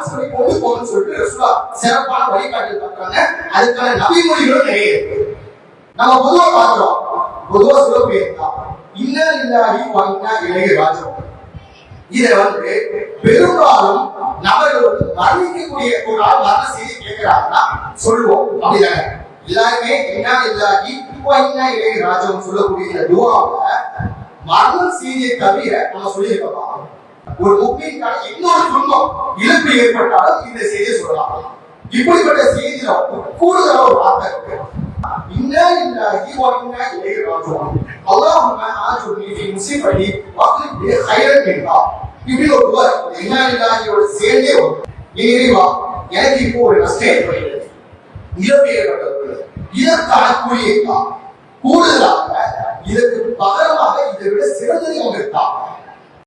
Balance பண்ணி கொண்டு போகணும்னு சொல்லிட்டு ரசூலா சிறப்பான வழிகாட்டி பண்றாங்க. அதுக்கான நபிமொழிகளும் நிறைய இருக்கு. நம்ம பொதுவா பார்க்கிறோம், பொதுவா சொல்லக்கூடியதுதான் இன்னா லில்லாஹி வ இன்னா இலைஹி ராஜிஊன். இதை பெரும்பாலும் நபர்கள் மரணிக்கக்கூடிய ஒரு ஆள் மரண செய்தி கேட்கிறாங்கன்னா சொல்லுவோம், அப்படிதானே? எல்லாருமே இன்னா லில்லாஹி வ இன்னா இலைஹி ராஜிஊன் சொல்லக்கூடிய இந்த துஆவை மரண செய்தியை தவிர நம்ம சொல்லியிருக்கோம். ஒரு முக்மீனுக்கான இன்னொரு துன்பம் இழப்பு ஏற்பட்டாலும் இந்த செய்தியை சொல்லலாம். இப்படிப்பட்ட செய்தியில கூடுதலாக ஒரு வார்த்தை இருக்கு, இன்னா லில்லாஹி வ இன்னா இலைஹி ராஜிஊன். அல்லாஹும்ம ஆஜுர்னி ஃபீ முஸீபத்தி வக்லிப் லி கைரன் மின்ஹா. இப்படி ஒரு துஆ இன்னா லில்லாஹியோட சேர்ந்தே வரும். இறைவா, எனக்கு இப்போ ஒரு நஷ்டம் ஏற்படுகிறது, இழப்பு ஏற்பட்டது, இதற்கான கூலியை தான். கூடுதலாக இதற்கு பகரமாக இதை விட சிறந்தது அவங்க தான்.